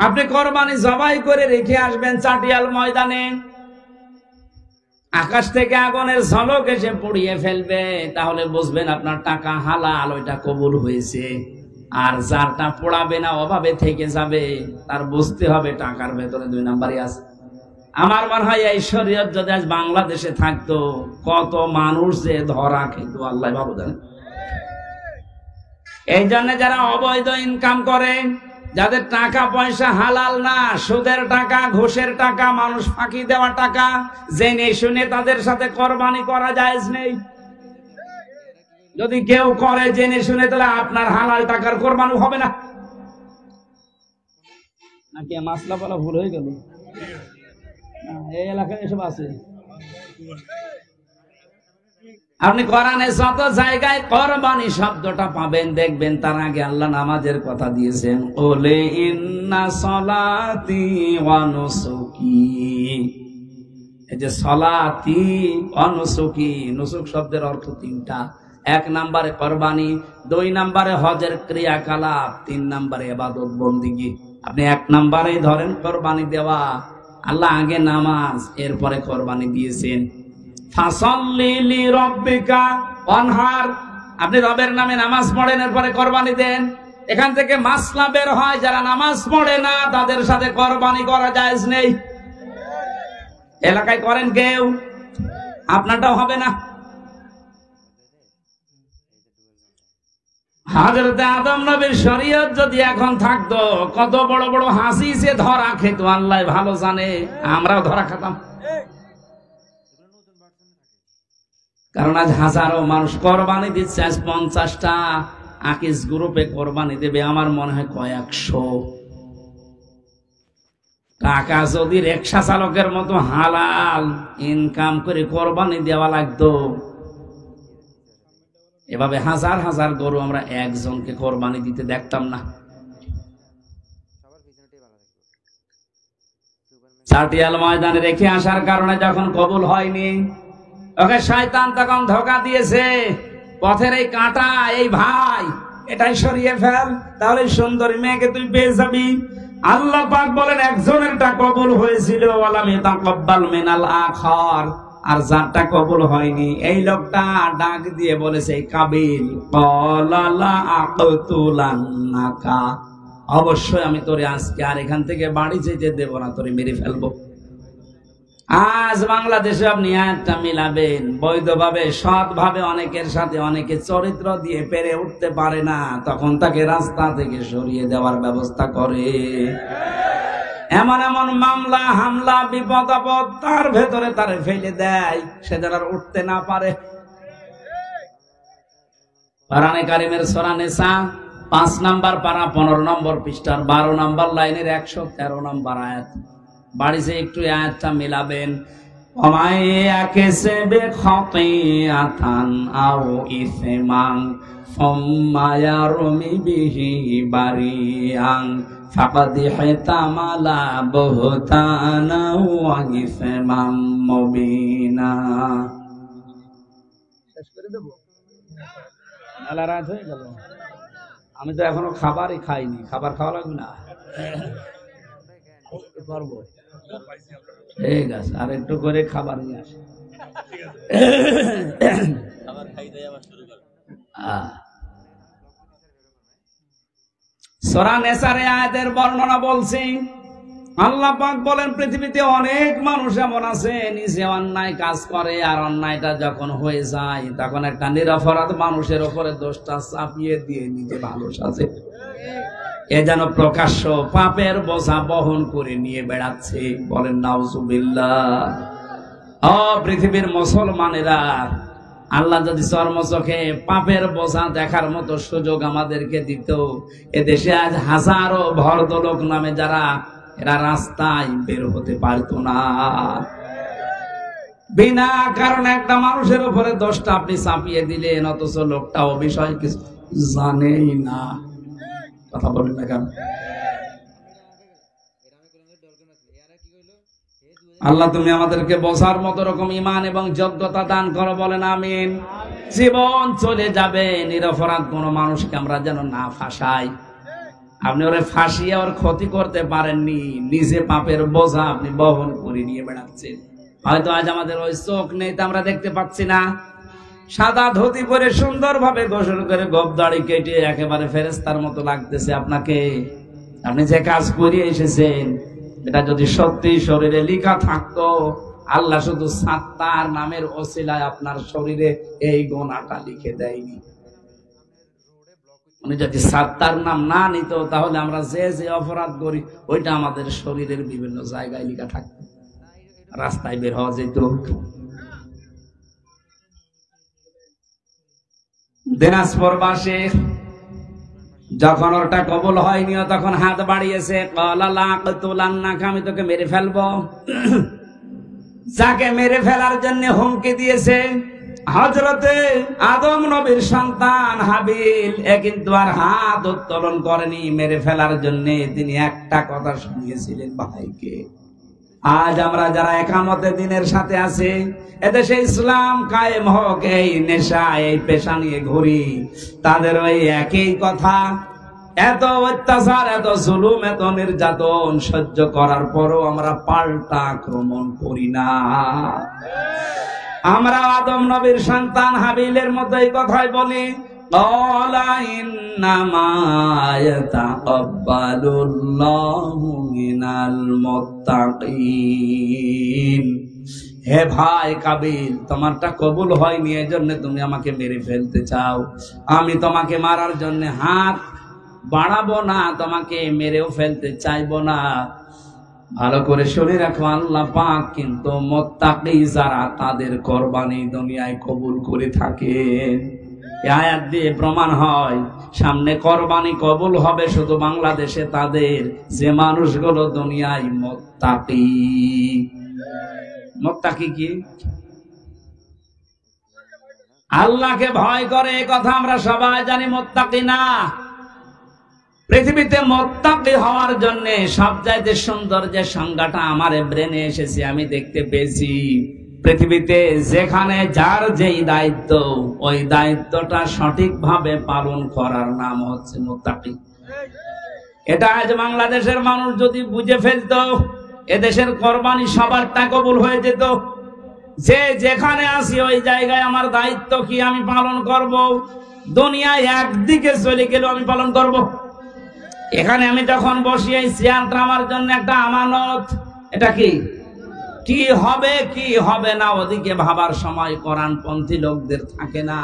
আপনি কোরবানি জবাই করে রেখে আসবেন চাটিয়াল ময়দানে, আকাশ থেকে আগুনের ঝলক এসে পুড়িয়ে ফেলবে, তাহলে বুঝবেন আপনার টাকা হালাল, ওইটা কবুল হয়েছে। আর যারটা পোড়াবে না, অভাবে থেকে যাবে, তার বুঝতে হবে টাকার ভেতরে 2 নাম্বারই আছে। আমার মনে হয় এই শরীয়ত যদি আজ বাংলাদেশে থাকতো, কত মানুষ যে ধরা খেত আল্লাহ ভালো জানে। এই জন্য যারা অবৈধ ইনকাম করে, যাদের টাকা পয়সা হালাল না, সুদের টাকা, ঘুষের টাকা, মানুষ ফাঁকি দেওয়া টাকা, জেনে শুনে তাদের সাথে কোরবানি করা জায়েজ নেই। যদি কেউ করে জেনে শুনে, তাহলে আপনার হালাল টাকার কোরবানি হবে না। নাকি মাসলা বলা ভুল হয়ে গেল? এই এলাকায় এসব আছে। আপনি কোরআনে যত জায়গায় কোরবানি শব্দটা পাবেন, দেখবেন তার আগে আল্লাহ নামাজের কথা দিয়েছেন, ওলে ইন্না সলাতি ওয়া নুসুকি। এই যে সলাতি ওয়া নুসুকি, নুসুক শব্দের অর্থ 3টা। 1 নম্বরে কোরবানি, 2 নম্বরে হজের ক্রিয়াকলাপ, 3 নম্বরে ইবাদত বন্দেগী। আপনি 1 নম্বরেই ধরেন কোরবানি দেওয়া, আল্লাহ আগে নামাজ, এরপরে কোরবানি দিয়েছেন। ফাসাল্লি লিরাব্বিকা ওয়ানহার, আপনি রবের নামে নামাজ পড়েন, এরপরে কোরবানি দেন। এখান থেকে মাসলা বের হয়, যারা নামাজ পড়ে না তাদের সাথে কোরবানি করা জায়েজ নেই। এলাকায় করেন কেউ, আপনারটাও হবে না। হযরতে আদম নবীর শরীয়ত যদি এখন থাকতো, কত বড় বড় হাসি সে ধরা খেত আল্লাহ ভালো জানে, আমরাও ধরা খেতাম। কারণ আজ হাজারো মানুষ কোরবানি দিচ্ছে, আজ 50টা আকিস গ্রুপে কোরবানি দেবে, আমার মনে হয় কয়েকশো। টাকা যদি রিকশা চালকের মতো হালাল ইনকাম করে কোরবানি দেওয়া লাগতো, এভাবে হাজার হাজার গরু আমরা একজনকে কোরবানি দিতে দেখতাম না। চাটিয়াল ময়দানে রেখে আসার কারণে যখন কবুল হয়নি, ওকে শয়তান তখন ধোঁকা দিয়েছে, পথের এই কাঁটা, এই ভাই, এটাই সরিয়ে ফেল, তাহলে সুন্দরী মেয়েকে তুই পেয়ে যাবি। আল্লাহ পাক বলেন, একজনেরটা কবুল হয়েছিল, ওয়ালাম ইয়াতাকাব্বাল মিনাল আখার, আর যারটা কবুল হয়নি, এই লোকটা ডাক দিয়ে বলেছে, কাবিল ক্বালা লা আকতুলান্নাকা, অবশ্যই আমি তোরে আজকে আর এখান থেকে বাড়ি যেতে দেব না, তোরে মেরে ফেলবো। আজ বাংলাদেশে আপনি একটা মিলাবেন, বৈধভাবে সৎভাবে অনেকের সাথে অনেকে চরিত্র দিয়ে পেরে উঠতে পারে না, তখন তাকে রাস্তা থেকে সরিয়ে দেওয়ার ব্যবস্থা করে। এমন এমন মামলা, হামলা, বিপদ আপদ তার ভেতরে তারে ফেলে দেয়, সে যেন আর উঠতে না পারে। কোরআনে কারিমের সূরা নিসা 5 নম্বর পারা 15 নম্বর পৃষ্ঠার 12 নম্বর লাইনের 113 নম্বর আয়াত। বাড়িতে একটু আয়াতটা মিলাবেন। ওমায়াকেসবে খাতিয়াতান আও ইসমান সুম্মা ইয়ারমি বিহি বারিয়ান ফাকাদ হিতামালা বুহতানা ওয়া ইসমান মুবিনা। শেষ করে দেব, মেলা রাত হয়ে গেল, আমি তো এখনো খাবারই খাইনি, খাবার খাওয়া লাগবে না? পারবো, ঠিক আছে, আর একটু করে খাবার নিয়ে আসে। সূরা নিসার আয়াতের বর্ণনা বলছি। আল্লাহ পাক বলেন, পৃথিবীতে অনেক মানুষ এমন আছে নিজে অন্যায় কাজ করে, আর অন্যায়টা যখন হয়ে যায় তখন একটা নিরপরাধ মানুষের উপরে দোষটা চাপিয়ে দিয়ে নিজে ভালো সাজে। এ যেন প্রকাশ্য পাপের বোঝা বহন করে নিয়ে বেড়াচ্ছে। বলেন নাউজুবিল্লাহ। ও পৃথিবীর মুসলমানেরা, আল্লাহ যদি চর্মচোখে পাপের বোঝা দেখার মতো সুযোগ আমাদেরকে দিত, এদেশে আজ হাজারো ভদ্রলোক নামে যারা, এরা রাস্তায় বের হতে পারতো না। বিনা কারণে একটা মানুষের উপরে দোষটা আপনি চাপিয়ে দিলেন, অথচ লোকটা ও বিষয় কিছু জানেই না। কথা বলেন না কেন? আল্লাহ তুমি আমাদেরকে বোঝার মতো রকম ঈমান এবং যোগ্যতা দান করো, বলেন আমিন। জীবন চলে যাবে, নিরপরাধ কোন মানুষকে আমরা যেন না ফাঁসাই। আপনি ওরে ফাঁসিয়ে ওর ক্ষতি করতে পারেননি, নিজে পাপের বোঝা আপনি বহন করে নিয়ে বেড়াচ্ছেন। হয়তো আজ আমাদের ওই চোখ নেই, তা আমরা দেখতে পাচ্ছি না। সাদা ধুতি পরে সুন্দরভাবে গোসল করে গোঁফ দাড়ি কেটে একেবারে ফেরেশতার মতো লাগতেছে আপনাকে। আপনি যে কাজ করে এসেছেন এটা যদি সত্যি শরীরে লেখা থাকতো, আল্লাহ শুধু সাত্তার নামের ওসিলায় আপনার শরীরে এই গুনাহটা লিখে দেয়নি। উনি যদি সাত্তার নাম না নিত, তাহলে আমরা যে যে অপরাধ করি ওইটা আমাদের শরীরের বিভিন্ন জায়গায় লেখা থাকতো, রাস্তায় বের হওয়া যেত। দিনাজপুরবাসী যখন ওটা কবুল হয়নি, তখন হাত বাড়িয়েছে, আমি তোকে মেরে ফেলবো। যাকে মেরে ফেলার জন্য হুমকি দিয়েছে হযরতে আদম নবীর সন্তান হাবিল, কিন্তু আর হাত উত্তোলন করেনি মেরে ফেলার জন্য। তিনি একটা কথা শুনিয়েছিলেন ভাইকে। আজ আমরা যারা একামতে দিনের সাথে আছি, এদেশে ইসলাম কায়েম হোক, এই নেশা এই পেশা নিয়ে ঘুরি, তাদের ওই একই কথা। এত অত্যাচার, এত জুলুম, এত নির্যাতন সহ্য করার পরও আমরা পাল্টা আক্রমণ করি না। আমরা আদম নবীর সন্তান হাবিলের মতো এই কথাই বলি, হে ভাই কাবিল, তোমারটা কবুল হয়নি, এজন্য তুমি আমাকে মেরে ফেলতে চাও। আমি তোমাকে মারার জন্য হাত বাড়াবো না, তোমাকে মেরেও ফেলতে চাইবো না। ভালো করে শুনে রাখো, আল্লাহ পাক কিন্তু মুত্তাকি যারা তাদের কুরবানি দুনিয়ায় কবুল করে থাকে। এই আয়াত দিয়ে প্রমাণ হয় সামনে কুরবানি কবুল হবে শুধু বাংলাদেশে তাদের, যে মানুষগুলো দুনিয়ায় মুত্তাকি। মুত্তাকি কি? আল্লাহকে ভয় করে, এই কথা আমরা সবাই জানি। মুত্তাকি না। পৃথিবীতে মুত্তাকি হওয়ার জন্য সবচাইতে সুন্দর যে সংজ্ঞাটা আমার ব্রেনে এসেছে, আমি দেখতে পেয়েছি, পৃথিবীতে যেখানে যার যেই দায়িত্ব, ওই দায়িত্বটা সঠিকভাবে পালন করার নাম হচ্ছে মুত্তাকি। এটা আজ বাংলাদেশের মানুষ যদি বুঝে ফেলতো, এদেশের কুরবানি সবারটা কবুল হয়ে যেত। যে যেখানে আসি ওই জায়গায় আমার দায়িত্ব কি আমি পালন করব। দুনিয়ায় একদিকে চলে গেলেও আমি পালন করব। এখানে আমি যখন বসি, এই চেয়ারটা আমার জন্য একটা আমানত। এটা কি হবে কি হবে না, ওদিকে ভাবার সময় কোরআনপন্থী লোকদের থাকে না।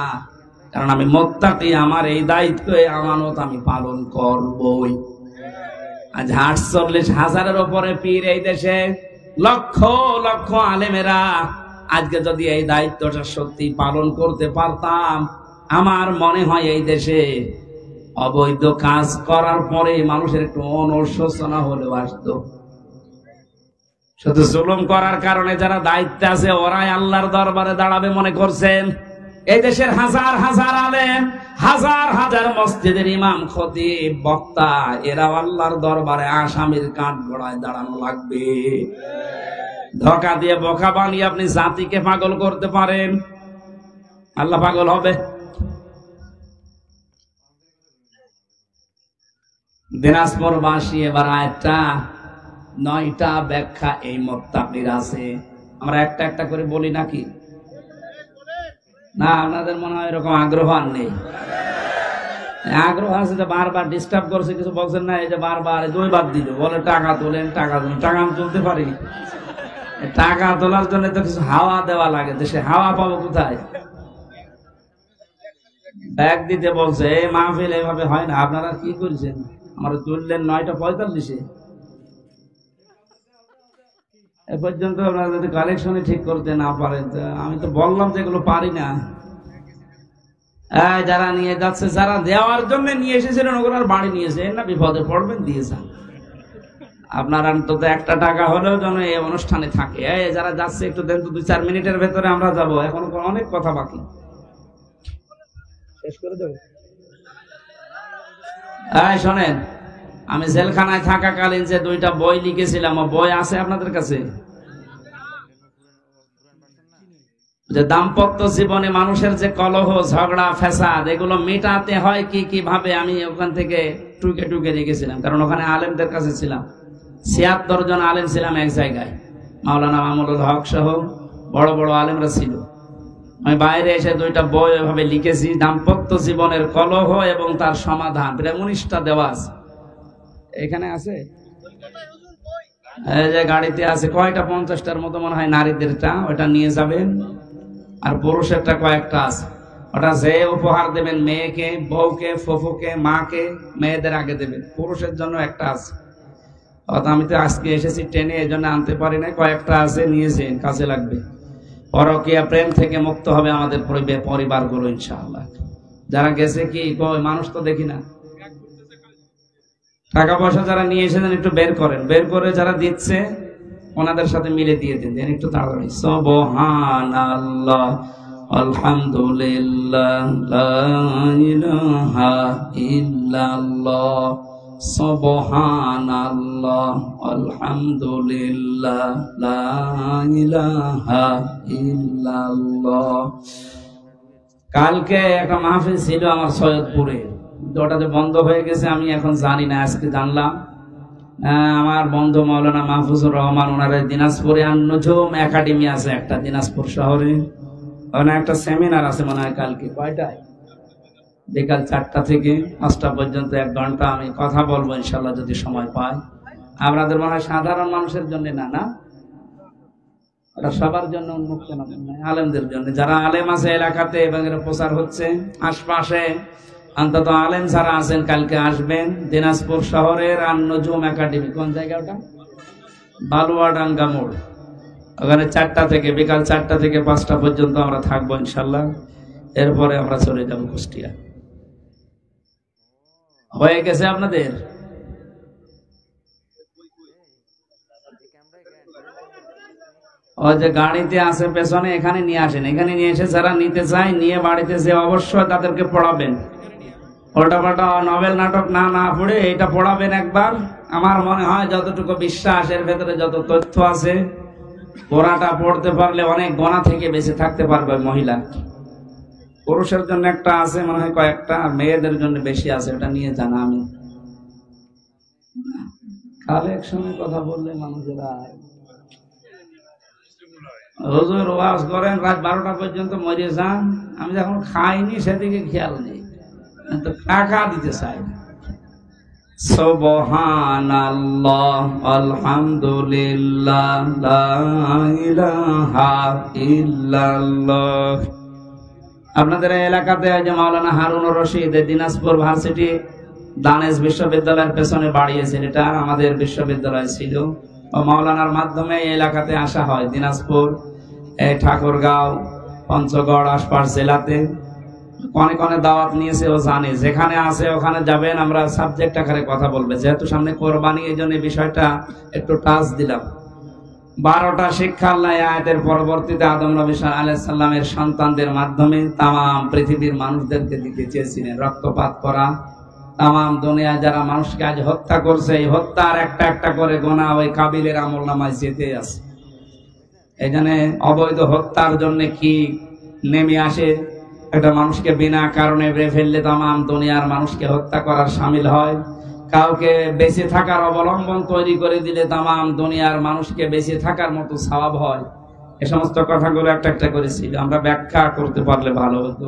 কারণ আমি মুত্তাকি, আমার এই দায়িত্ব, এই আমানত আমি পালন করবই। আজ 48,000-এর উপরে পীর এই দেশে, লক্ষ লক্ষ আলেমেরা। আজকে যদি এই দায়িত্বটা সত্যি পালন করতে পারতাম, আমার মনে হয় এই দেশে অবৈধ কাজ করার পরে মানুষের একটু অনুশোচনা হলেও আসতো। শুধু জুলুম করার কারণে যারা দায়িত্বে আছে ওরাই আল্লাহর দরবারে দাঁড়াবে মনে করছেন। এই দেশের হাজার হাজার আলেম, হাজার হাজার মসজিদের ইমাম, খতিব, বক্তা, এরা আল্লাহর দরবারে আসামির কাঠ গড়ায় দাঁড়ানো লাগবে। ধোঁকা দিয়ে বোকা বানিয়ে আপনি জাতিকে পাগল করতে পারেন, আল্লাহ পাগল হবে? দিনাজপুরবাসী এবার আয়াতটা 9টা ব্যাখ্যা এই মুত্তাকির আছে। আমরা একটা একটা করে বলি নাকি? না, আপনাদের মনে হয় এরকম আগ্রহ আর নেই। আগ্রহ আছে যে বারবার ডিস্টার্ব করছে, কিছু বলছেন না। এই যে বারবার 2 বার দিল, বলে টাকা তোলেন, টাকা তোলেন। টাকা আমি তুলতে পারি? টাকা তোলার জন্য তো কিছু হাওয়া দেওয়া লাগে, দেশে হাওয়া পাবো কোথায়? ব্যাগ দিতে বলছে, এই মাহফিল এভাবে হয় না। আপনারা কি করেছেন? আমরা তুললেন 9:45। এ পর্যন্ত আপনারা যদি কালেকশনে ঠিক করতে না পারেন, আমি তো বললাম যে এগুলো পারি না। যারা নিয়ে যাচ্ছে, যারা দেওয়ার জন্য নিয়ে এসেছিলেন ওগুলো আর বাড়ি নিয়েছে না, বিপদে পড়বেন দিয়েছেন। আপনার অন্তত 1টা টাকা হলেও যেন এই অনুষ্ঠানে থাকে। এই যারা যাচ্ছে একটু দেন তো, 2-4 মিনিটের ভেতরে আমরা যাব, এখন অনেক কথা বাকি। শেষ করে দেব। এই শোনেন, আমি জেলখানায় থাকাকালীন যে 2টা বই লিখেছিলাম, বই আছে আপনাদের কাছে? যে দাম্পত্য জীবনে মানুষের যে কলহ, ঝগড়া, ফ্যাসাদ, এগুলো মেটাতে হয় কি কিভাবে, আমি ওখান থেকে টুকে টুকে রেখেছিলাম। কারণ ওখানে আলেমদের কাছে ছিলাম, 76 জন আলেম ছিলাম এক জায়গায়। মাওলানা মামুনুল হক সহ বড় বড় আলেমরা ছিল। আমি বাইরে এসে 2টা বই এভাবে লিখেছি, দাম্পত্য জীবনের কলহ এবং তার সমাধান। প্রায় 19টা দেওয়া আছে। এখানে আছে, এই যে গাড়িতে আছে কয়টা, 50টার মতো মনে হয় নারীদেরটা, ওটা নিয়ে যাবেন। আর পুরুষেরটা কয়েকটা আছে, ওটা যে উপহার দেবেন মেয়েকে, বউকে, ফুফুকে, মাকে, মেয়েদের আগে দেবেন। পুরুষের জন্য একটা আছে। আমি তো আজকে এসেছি ট্রেনে, এই জন্য আনতে পারি না, কয়েকটা আছে, নিয়েছেন, কাজে লাগবে। পরকীয়া প্রেম থেকে মুক্ত হবে আমাদের পরিবারগুলো ইনশাআল্লাহ। যারা গেছে কি মানুষ তো দেখি না, টাকা পয়সা যারা নিয়ে এসেছেন একটু বের করেন, বের করে যারা দিচ্ছে ওনাদের সাথে মিলে দিয়ে দিন, একটু তাড়াতাড়ি। সুবহানাল্লাহ, আলহামদুলিল্লাহ, লা ইলাহা ইল্লাল্লাহ, সুবহানাল্লাহ, আলহামদুলিল্লাহ, লা ইলাহা ইল্লাল্লাহ। কালকে একটা মাহফিল ছিল আমার সৈয়দপুরে, ওটাতে বন্ধ হয়ে গেছে, আমি এখন জানি না, আজকে জানলাম। আমার বন্ধু মাওলানা মাহফুজুর রহমান, ওনার দিনাজপুরে আন-নুজুম একাডেমি আছে একটা, দিনাজপুর শহরে। ওখানে একটা সেমিনার আছে মনে হয় কালকে, কয়টায়? বিকাল 4টা থেকে 5টা পর্যন্ত 1 ঘন্টা আমি কথা বলবো ইনশাল্লাহ, যদি সময় পাই। আপনাদের মনে হয় সাধারণ মানুষের জন্য না, না, ওটা সবার জন্য উন্মুক্ত না, আলেমদের জন্য। যারা আলেম আছে এলাকাতে এবং এর প্রচার হচ্ছে আশপাশে, অন্তত আলেম যারা আছেন কালকে আসবেন। দিনাজপুর শহরের আন-নুজুম একাডেমি, কোন জায়গা ওটা? বালুয়াডাঙ্গা মোড়। ওখানে 4টা থেকে, বিকাল 4টা থেকে 5টা পর্যন্ত আমরা থাকবো ইনশাল্লাহ। এরপরে আমরা চলে যাব কুষ্টিয়া। হয়ে গেছে আপনাদের? ওই যে গাড়িতে আছে পেছনে, এখানে নিয়ে আসেন। এখানে নিয়ে এসে যারা নিতে চায় নিয়ে বাড়িতে যে অবশ্যই তাদেরকে পড়াবেন। উল্টাপাল্টা নভেল নাটক না পড়ে এটা পড়াবেন একবার। আমার মনে হয় যতটুকু বিশ্বাস, এর ভেতরে যত তথ্য আছে, পড়াটা পড়তে পারলে অনেক গোনা থেকে বেঁচে থাকতে পারবে মহিলা। পুরুষের জন্য একটা আছে মনে হয় কয়েকটা, মেয়েদের জন্য বেশি আছে, ওটা নিয়ে জানা। আমি কাল এক সময় কথা বললে মানুষেরা হুজুর ওয়াজ করেন রাত 12টা পর্যন্ত মরে যান, আমি যখন খাইনি সেদিকে খেয়াল নেই, তো টাকা দিতে চাই। সুবহানাল্লাহ, আলহামদুলিল্লাহ, লা ইলাহা ইল্লাল্লাহ। আপনাদের এলাকাতে যে মাওলানা হারুনুর রশিদ দিনাজপুর ভার্সিটি দানেশ বিশ্ববিদ্যালয়ের পেছনে বাড়িয়েছেন, এটা আমাদের বিশ্ববিদ্যালয় ছিল। মাওলানার মাধ্যমে এই এলাকাতে আসা হয়, দিনাজপুর, ঠাকুরগাঁও, পঞ্চগড় আশপাশ জেলাতে অনেক অনেক দাওয়াত নিয়েছে। ও জানে যেখানে আছে ওখানে যাবেন, আমরা সাবজেক্ট আকারে কথা বলবে। যেহেতু সামনে কোরবানি, এই জন্য বিষয়টা একটু টাচ দিলাম। 12টা শিক্ষা আল্লাহ আয়াতের পরবর্তীতে আদম নবী আলাইহিস সালামের সন্তানদের মাধ্যমে তামাম পৃথিবীর মানুষদেরকে দিতে চেয়েছিলেন। রক্তপাত করা, তামাম দুনিয়া যারা মানুষকে আজ হত্যা করছে, এই হত্যার একটা একটা করে গোনা ওই কাবিলের আমলনামায় যেতে আছে। এই জন্য অবৈধ হত্যার জন্য কি নেমে আসে, একটা মানুষকে বিনা কারণে মেরে ফেললে তামাম দুনিয়ার মানুষকে হত্যা করার শামিল হয়। কাউকে বেঁচে থাকার অবলম্বন তৈরি করে দিলে তামাম দুনিয়ার মানুষকে বেঁচে থাকার মতো সওয়াব হয়। এ সমস্ত কথাগুলো একটা একটা করেছিল, আমরা ব্যাখ্যা করতে পারলে ভালো হতো।